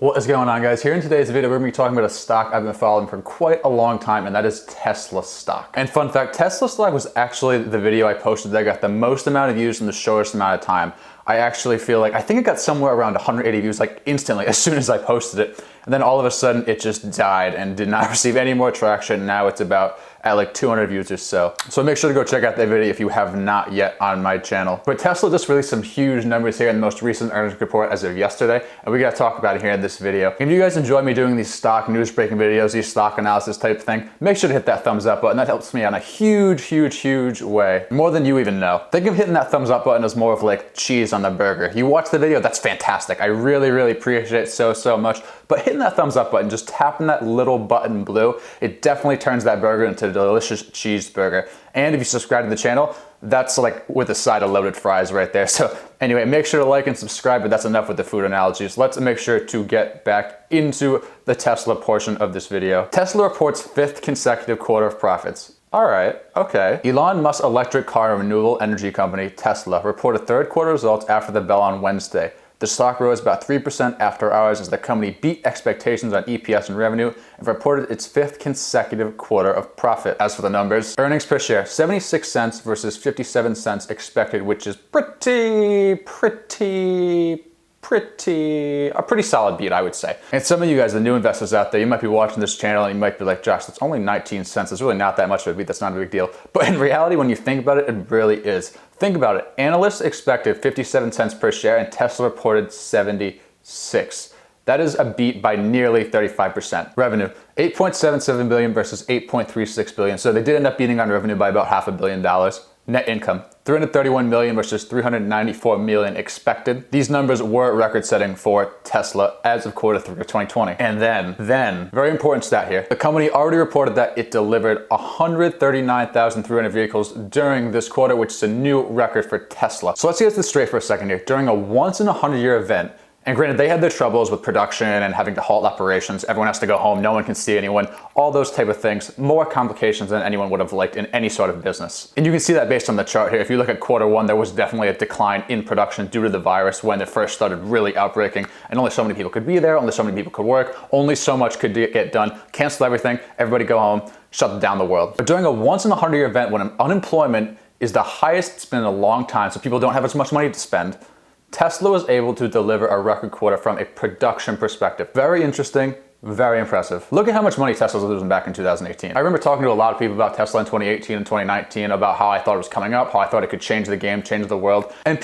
What is going on, guys? Here in today's video, we're going to be talking about a stock I've been following for quite a long time, and that is Tesla stock. And fun fact, Tesla stock was actually the video I posted that got the most amount of views in the shortest amount of time. I actually feel like, I think it got somewhere around 180 views like instantly as soon as I posted it. And then all of a sudden it just died and did not receive any more traction. Now it's about at like 200 views or so. So make sure to go check out that video if you have not yet on my channel. But Tesla just released some huge numbers here in the most recent earnings report as of yesterday, and we gotta talk about it here in this video. If you guys enjoy me doing these stock news breaking videos, these stock analysis type thing, make sure to hit that thumbs up button. That helps me out in a huge way. More than you even know. Think of hitting that thumbs up button as more of like cheese on the burger. You watch the video, that's fantastic. I really appreciate it so much. But hitting that thumbs up button, just tapping that little button blue, it definitely turns that burger into a delicious cheeseburger. And if you subscribe to the channel, that's like with a side of loaded fries right there. So anyway, make sure to like and subscribe, but that's enough with the food analogies. Let's make sure to get back into the Tesla portion of this video. Tesla reports 5th consecutive quarter of profits. All right, okay. Elon Musk's electric car and renewable energy company, Tesla, reported third quarter results after the bell on Wednesday. The stock rose about 3% after hours as the company beat expectations on EPS and revenue and reported its 5th consecutive quarter of profit. As for the numbers, earnings per share, 76 cents versus 57 cents expected, which is a pretty solid beat, I would say. And some of you guys, the new investors out there, you might be watching this channel and you might be like, Josh, that's only 19 cents. It's really not that much of a beat. That's not a big deal. But in reality, when you think about it, it really is. Think about it. Analysts expected 57 cents per share and Tesla reported 76. That is a beat by nearly 35%. Revenue, $8.77 billion versus $8.36 billion. So they did end up beating on revenue by about $500 million. Net income, $331 million versus $394 million expected. These numbers were record-setting for Tesla as of quarter 3 of 2020. And then, very important stat here, the company already reported that it delivered 139,300 vehicles during this quarter, which is a new record for Tesla. So let's get this straight for a second here. During a once-in-a-100-year event, and granted, they had their troubles with production and having to halt operations. Everyone has to go home. No one can see anyone. All those type of things. More complications than anyone would have liked in any sort of business. And you can see that based on the chart here. If you look at quarter 1, there was definitely a decline in production due to the virus when it first started really outbreaking. And only so many people could be there. Only so many people could work. Only so much could get done. Cancel everything. Everybody go home. Shut down the world. But during a once-in-a-100-year event when unemployment is the highest it's been in a long time, so people don't have as much money to spend, Tesla was able to deliver a record quarter from a production perspective. Very interesting, very impressive. Look at how much money Tesla was losing back in 2018. I remember talking to a lot of people about Tesla in 2018 and 2019 about how I thought it was coming up, how I thought it could change the game, change the world. And the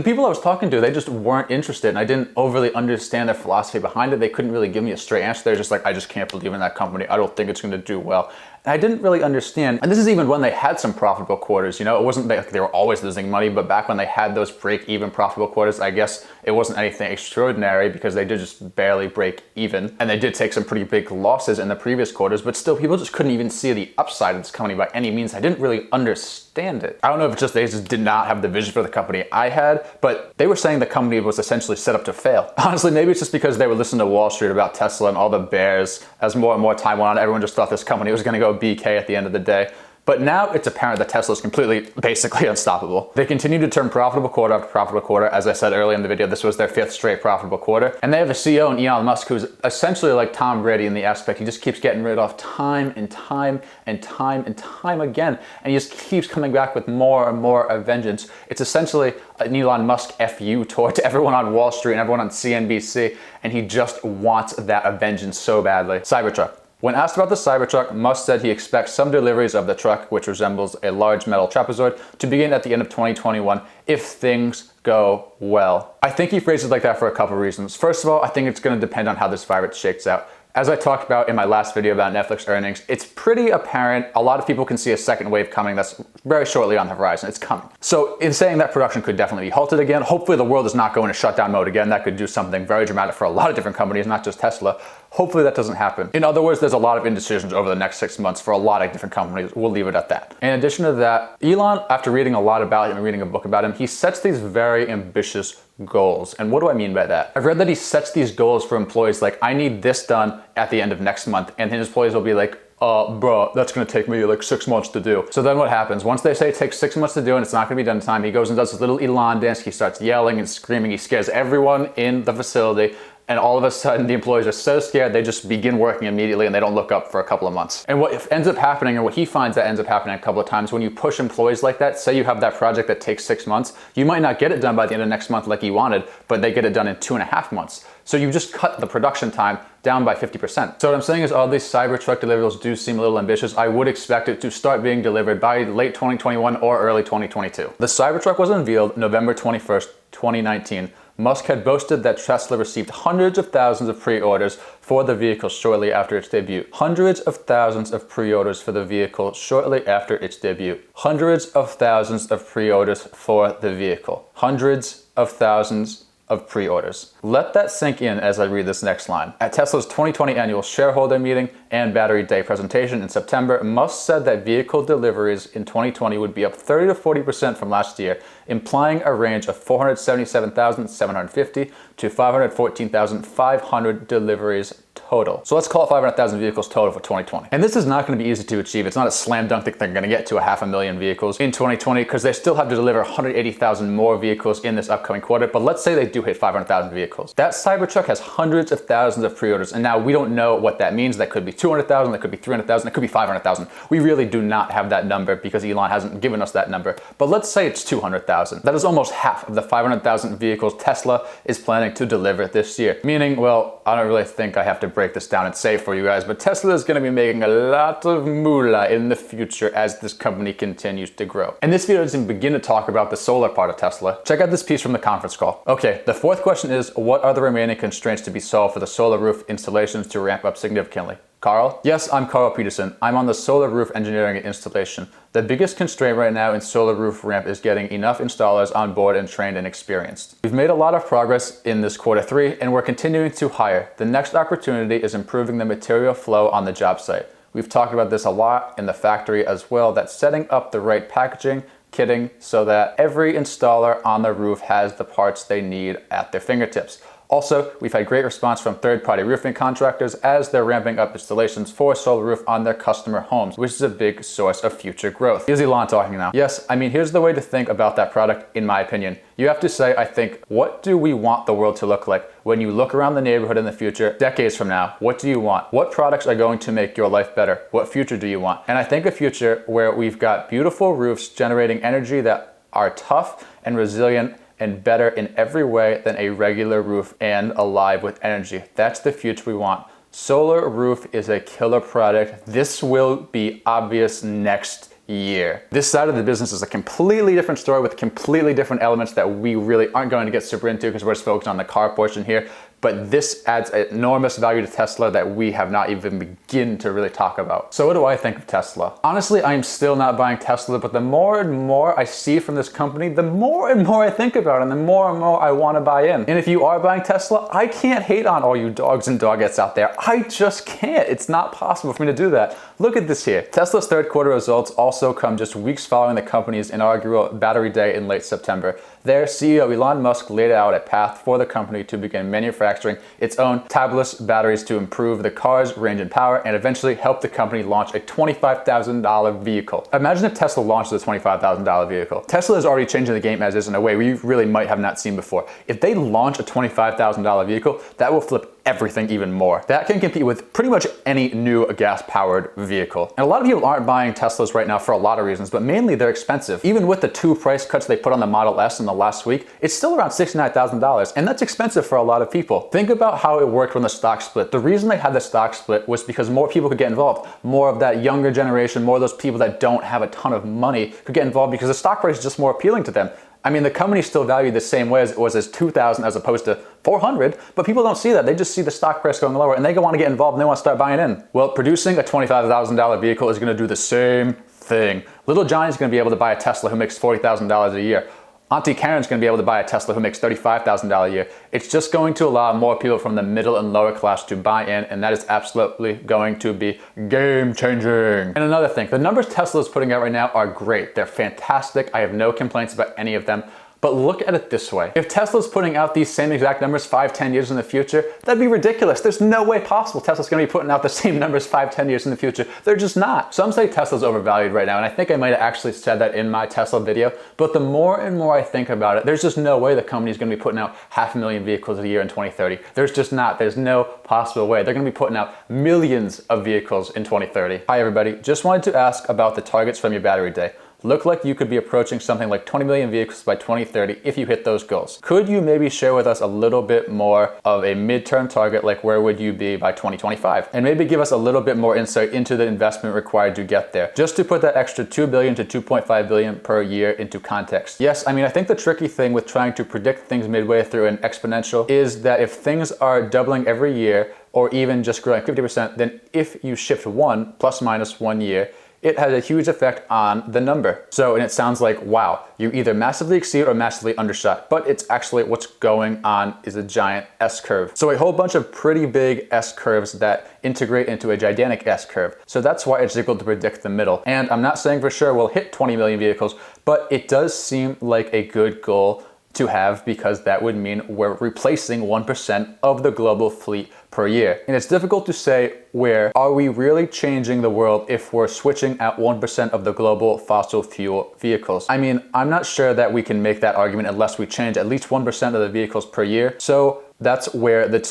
people I was talking to, they just weren't interested, and I didn't overly understand their philosophy behind it. They couldn't really give me a straight answer. They're just like, I just can't believe in that company. I don't think it's gonna do well. And I didn't really understand, and this is even when they had some profitable quarters, you know, it wasn't like they were always losing money, but back when they had those break-even profitable quarters, I guess it wasn't anything extraordinary because they did just barely break even, and they did take some pretty big losses in the previous quarters, but still, people just couldn't even see the upside of this company by any means. I didn't really understand it. I don't know if it's just they just did not have the vision for the company I had, but they were saying the company was essentially set up to fail. Honestly, maybe it's just because they were listening to Wall Street about Tesla and all the bears. As more and more time went on, everyone just thought this company was gonna go BK at the end of the day. But now it's apparent that Tesla is completely, basically unstoppable. They continue to turn profitable quarter after profitable quarter. As I said earlier in the video, this was their 5th straight profitable quarter. And they have a CEO in Elon Musk who's essentially like Tom Brady in the aspect, he just keeps getting rid of time and time again. And he just keeps coming back with more and more of vengeance. It's essentially an Elon Musk FU towards everyone on Wall Street and everyone on CNBC. And he just wants that vengeance so badly. Cybertruck. When asked about the Cybertruck, Musk said he expects some deliveries of the truck, which resembles a large metal trapezoid, to begin at the end of 2021 if things go well. I think he phrased it like that for a couple reasons. First of all, I think it's going to depend on how this virus shakes out. As I talked about in my last video about Netflix earnings, it's pretty apparent a lot of people can see a second wave coming that's very shortly on the horizon. It's coming. So in saying that, production could definitely be halted again. Hopefully the world is not going to shutdown mode again. That could do something very dramatic for a lot of different companies, not just Tesla. Hopefully that doesn't happen. In other words, there's a lot of indecisions over the next 6 months for a lot of different companies. We'll leave it at that. In addition to that, Elon, after reading a lot about him and reading a book about him, he sets these very ambitious goals. And what do I mean by that? I've read that he sets these goals for employees like, I need this done at the end of next month. And his employees will be like, bro, that's gonna take me like 6 months to do. So then what happens? Once they say it takes 6 months to do and it's not gonna be done in time, he goes and does his little Elon dance. He starts yelling and screaming. He scares everyone in the facility. and all of a sudden the employees are so scared they just begin working immediately and they don't look up for a couple of months. And what ends up happening, or what he finds that ends up happening a couple of times, when you push employees like that, say you have that project that takes 6 months, you might not get it done by the end of next month like you wanted, but they get it done in 2.5 months. So you just cut the production time down by 50%. So what I'm saying is all these Cybertruck deliverables do seem a little ambitious. I would expect it to start being delivered by late 2021 or early 2022. The Cybertruck was unveiled November 21st, 2019. Musk had boasted that Tesla received hundreds of thousands of pre-orders for the vehicle shortly after its debut. Hundreds of thousands of pre-orders for the vehicle shortly after its debut. Hundreds of thousands of pre-orders for the vehicle. Hundreds of thousands of pre-orders. Let that sink in as I read this next line. At Tesla's 2020 annual shareholder meeting and Battery Day presentation in September, Musk said that vehicle deliveries in 2020 would be up 30 to 40% from last year, implying a range of 477,750 to 514,500 deliveries total. So let's call it 500,000 vehicles total for 2020. And this is not going to be easy to achieve. It's not a slam dunk that they're going to get to 500,000 vehicles in 2020, because they still have to deliver 180,000 more vehicles in this upcoming quarter. But let's say they do hit 500,000 vehicles. That Cybertruck has hundreds of thousands of pre-orders. And now we don't know what that means. That could be 200,000, that could be 300,000, that could be 500,000. We really do not have that number because Elon hasn't given us that number. But let's say it's 200,000. That is almost half of the 500,000 vehicles Tesla is planning to deliver this year. Meaning, well, I don't really think I have to break this down and say for you guys, but Tesla is going to be making a lot of moolah in the future as this company continues to grow. And this video doesn't begin to talk about the solar part of Tesla. Check out this piece from the conference call. Okay, the fourth question is, what are the remaining constraints to be solved for the solar roof installations to ramp up significantly? Carl? Yes, I'm Carl Peterson. I'm on the solar roof engineering and installation. The biggest constraint right now in solar roof ramp is getting enough installers on board and trained and experienced. We've made a lot of progress in this Q3 and we're continuing to hire. The next opportunity is improving the material flow on the job site. We've talked about this a lot in the factory as well, that setting up the right packaging, kitting, so that every installer on the roof has the parts they need at their fingertips. Also, we've had great response from third-party roofing contractors as they're ramping up installations for solar roof on their customer homes, which is a big source of future growth. Here's Elon talking now. Yes, I mean, here's the way to think about that product, in my opinion. You have to say, I think, what do we want the world to look like? When you look around the neighborhood in the future, decades from now, what do you want? What products are going to make your life better? What future do you want? And I think a future where we've got beautiful roofs generating energy that are tough and resilient and better in every way than a regular roof and alive with energy. That's the future we want. Solar roof is a killer product. This will be obvious next year. This side of the business is a completely different story with completely different elements that we really aren't going to get super into because we're just focused on the car portion here. But this adds enormous value to Tesla that we have not even begun to really talk about. So what do I think of Tesla? Honestly, I am still not buying Tesla, but the more and more I see from this company, the more and more I think about it, and the more and more I want to buy in. And if you are buying Tesla, I can't hate on all you dogs and dogettes out there. I just can't. It's not possible for me to do that. Look at this here. Tesla's third quarter results also come just weeks following the company's inaugural Battery Day in late September. Their CEO Elon Musk laid out a path for the company to begin manufacturing its own tabless batteries to improve the car's range and power and eventually help the company launch a $25,000 vehicle. Imagine if Tesla launches a $25,000 vehicle. Tesla is already changing the game as is in a way we really might have not seen before. If they launch a $25,000 vehicle, that will flip everything even more. That can compete with pretty much any new gas-powered vehicle. And a lot of people aren't buying Teslas right now for a lot of reasons, but mainly they're expensive. Even with the 2 price cuts they put on the Model S in the last week, it's still around $69,000, and that's expensive for a lot of people. Think about how it worked when the stock split. The reason they had the stock split was because more people could get involved. More of that younger generation, more of those people that don't have a ton of money could get involved because the stock price is just more appealing to them. I mean, the company still valued the same way as it was as 2,000 as opposed to 400, but people don't see that. They just see the stock price going lower and they want to get involved and they want to start buying in. Well, producing a $25,000 vehicle is going to do the same thing. Little Johnny's going to be able to buy a Tesla who makes $40,000 a year. Auntie Karen's going to be able to buy a Tesla who makes $35,000 a year. It's just going to allow more people from the middle and lower class to buy in, and that is absolutely going to be game changing. And another thing, the numbers Tesla is putting out right now are great. They're fantastic. I have no complaints about any of them. But look at it this way. If Tesla's putting out these same exact numbers 5-10 years in the future, that'd be ridiculous. There's no way possible Tesla's gonna be putting out the same numbers 5-10 years in the future. They're just not. Some say Tesla's overvalued right now, and I think I might have actually said that in my Tesla video, but the more and more I think about it, there's just no way the company's gonna be putting out 500,000 vehicles a year in 2030. There's just not. There's no possible way. They're gonna be putting out millions of vehicles in 2030. Hi everybody, just wanted to ask about the targets from your battery day. Look like you could be approaching something like 20 million vehicles by 2030 if you hit those goals. Could you maybe share with us a little bit more of a midterm target, like where would you be by 2025? And maybe give us a little bit more insight into the investment required to get there, just to put that extra 2 billion to 2.5 billion per year into context. Yes, I mean, I think the tricky thing with trying to predict things midway through an exponential is that if things are doubling every year, or even just growing 50%, then if you shift one plus minus 1 year, it has a huge effect on the number. So, and it sounds like, wow, you either massively exceed or massively undershot, but it's actually what's going on is a giant S-curve. So a whole bunch of pretty big S-curves that integrate into a gigantic S-curve. So that's why it's difficult to predict the middle. And I'm not saying for sure we'll hit 20 million vehicles, but it does seem like a good goal to have, because that would mean we're replacing 1% of the global fleet per year. And it's difficult to say where are we really changing the world if we're switching out 1% of the global fossil fuel vehicles. I mean, I'm not sure that we can make that argument unless we change at least 1% of the vehicles per year. So that's where the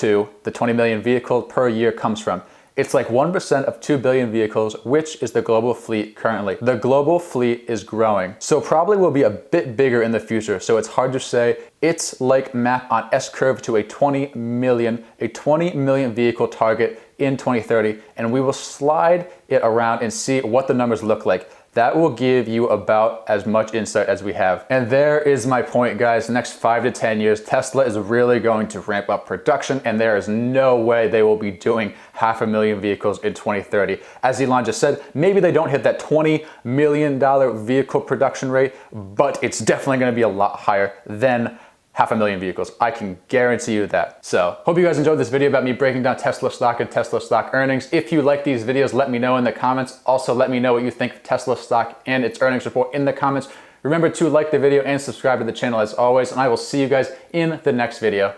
20 million vehicles per year comes from. It's like 1% of 2 billion vehicles, which is the global fleet currently. The global fleet is growing, so probably will be a bit bigger in the future. So it's hard to say. It's like map on S-curve to a 20 million vehicle target in 2030, and we will slide it around and see what the numbers look like. That will give you about as much insight as we have. And there is my point, guys. The next 5 to 10 years, Tesla is really going to ramp up production, and there is no way they will be doing 500,000 vehicles in 2030. As Elon just said, maybe they don't hit that $20 million vehicle production rate, but it's definitely gonna be a lot higher than 500,000 vehicles. I can guarantee you that. So, hope you guys enjoyed this video about me breaking down Tesla stock and Tesla stock earnings. If you like these videos, let me know in the comments. Also, let me know what you think of Tesla stock and its earnings report in the comments. Remember to like the video and subscribe to the channel as always, and I will see you guys in the next video.